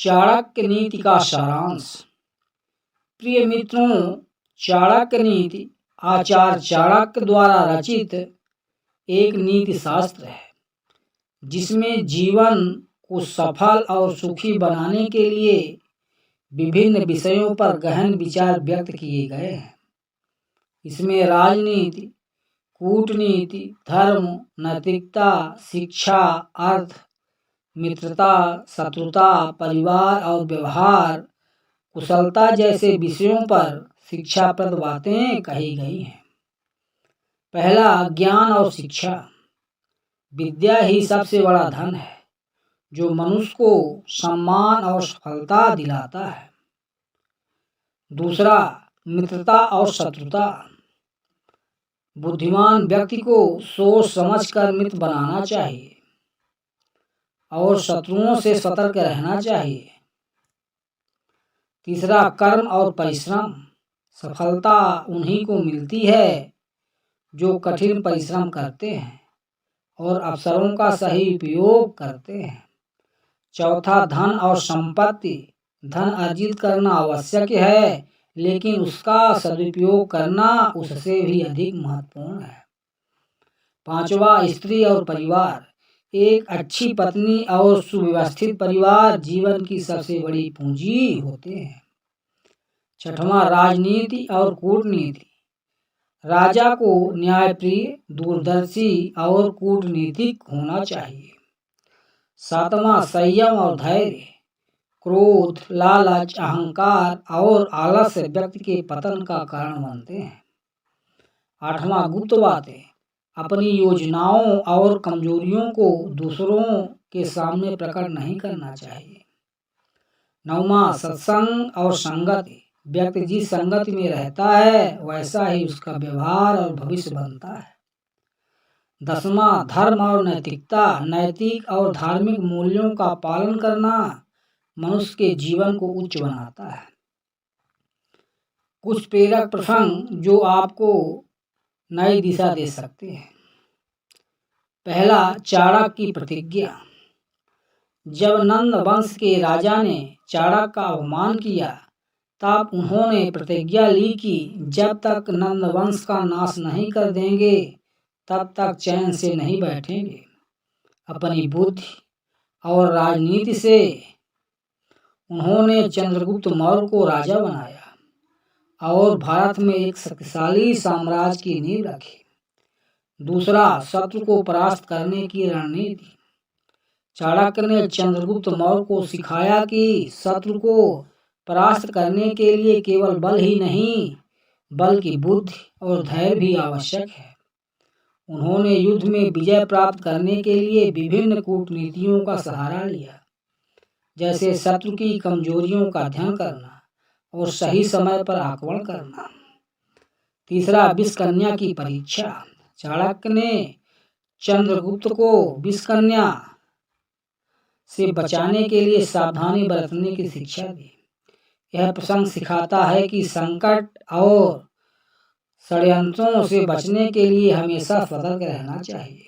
चाणक्य नीति का सारांश। प्रिय मित्रों, चाणक्य नीति आचार्य चाणक्य द्वारा रचित एक नीति शास्त्र है जिसमें जीवन को सफल और सुखी बनाने के लिए विभिन्न विषयों पर गहन विचार व्यक्त किए गए हैं। इसमें राजनीति, कूटनीति, धर्म, नैतिकता, शिक्षा, अर्थ, मित्रता, शत्रुता, परिवार और व्यवहार कुशलता जैसे विषयों पर शिक्षाप्रद बातें कही गई हैं। पहला, ज्ञान और शिक्षा। विद्या ही सबसे बड़ा धन है जो मनुष्य को सम्मान और सफलता दिलाता है। दूसरा, मित्रता और शत्रुता। बुद्धिमान व्यक्ति को सोच समझकर मित्र बनाना चाहिए और शत्रुओं से सतर्क रहना चाहिए। तीसरा, कर्म और परिश्रम। सफलता उन्हीं को मिलती है जो कठिन परिश्रम करते हैं और अवसरों का सही उपयोग करते हैं। चौथा, धन और संपत्ति। धन अर्जित करना आवश्यक है, लेकिन उसका सदुपयोग करना उससे भी अधिक महत्वपूर्ण है। पांचवा, स्त्री और परिवार। एक अच्छी पत्नी और सुव्यवस्थित परिवार जीवन की सबसे बड़ी पूंजी होते हैं। छठवां, राजनीति और कूटनीति। राजा को न्यायप्रिय, दूरदर्शी और कूटनीतिक होना चाहिए। सातवां, संयम और धैर्य। क्रोध, लालच, अहंकार और आलस्य व्यक्ति के पतन का कारण बनते हैं। आठवां, गुप्त बातें। अपनी योजनाओं और कमजोरियों को दूसरों के सामने प्रकट नहीं करना चाहिए। नौवां, सत्संग और संगति। व्यक्ति जिस संगति में रहता है वैसा ही उसका व्यवहार और भविष्य बनता है। दसवां, धर्म और नैतिकता। नैतिक और धार्मिक मूल्यों का पालन करना मनुष्य के जीवन को उच्च बनाता है। कुछ प्रेरक प्रसंग जो आपको नई दिशा दे सकते हैं। पहला, चाणक्य की प्रतिज्ञा। जब नंद वंश के राजा ने चाणक्य का अवमान किया तब उन्होंने प्रतिज्ञा ली कि जब तक नंद वंश का नाश नहीं कर देंगे तब तक चैन से नहीं बैठेंगे। अपनी बुद्धि और राजनीति से उन्होंने चंद्रगुप्त मौर्य को राजा बनाया और भारत में एक शक्तिशाली साम्राज्य की नींव रखी। दूसरा, शत्रु को परास्त करने की रणनीति। चाणक्य ने चंद्रगुप्त मौर्य को सिखाया कि शत्रु को परास्त करने के लिए केवल बल ही नहीं बल्कि बुद्धि और धैर्य भी आवश्यक है। उन्होंने युद्ध में विजय प्राप्त करने के लिए विभिन्न कूटनीतियों का सहारा लिया, जैसे शत्रु की कमजोरियों का अध्ययन करना और सही समय पर आक्रमण करना। तीसरा, विषकन्या की परीक्षा। चाणक्य ने चंद्रगुप्त को विषकन्या से बचाने के लिए सावधानी बरतने की शिक्षा दी। यह प्रसंग सिखाता है कि संकट और षड्यंत्रों से बचने के लिए हमेशा सतर्क रहना चाहिए।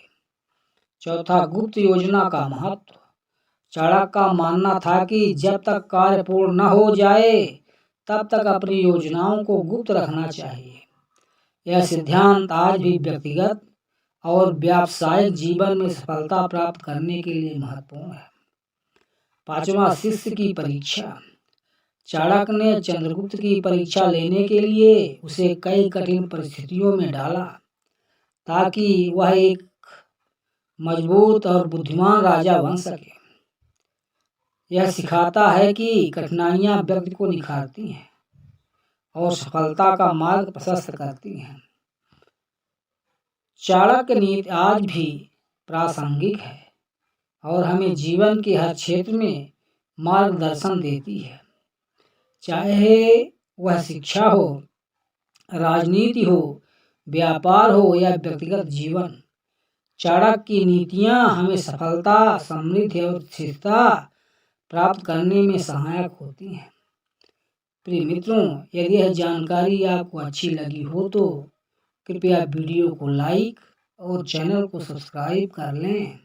चौथा, गुप्त योजना का महत्व। चाणक्य का मानना था कि जब तक कार्य पूर्ण न हो जाए तब तक अपनी योजनाओं को गुप्त रखना चाहिए। यह सिद्धांत आज भी व्यक्तिगत और व्यावसायिक जीवन में सफलता प्राप्त करने के लिए महत्वपूर्ण है। पांचवा, शिष्य की परीक्षा। चाणक्य ने चंद्रगुप्त की परीक्षा लेने के लिए उसे कई कठिन परिस्थितियों में डाला ताकि वह एक मजबूत और बुद्धिमान राजा बन सके। यह सिखाता है कि कठिनाइयां व्यक्ति को निखारती हैं और सफलता का मार्ग प्रशस्त करती हैं। चाणक्य नीति आज भी प्रासंगिक है और हमें जीवन के हर क्षेत्र में मार्गदर्शन देती है, चाहे वह शिक्षा हो, राजनीति हो, व्यापार हो या व्यक्तिगत जीवन। चाणक्य की नीतियां हमें सफलता, समृद्धि और स्थिरता प्राप्त करने में सहायक होती हैं। प्रिय मित्रों, यदि यह जानकारी आपको अच्छी लगी हो तो कृपया वीडियो को लाइक और चैनल को सब्सक्राइब कर लें।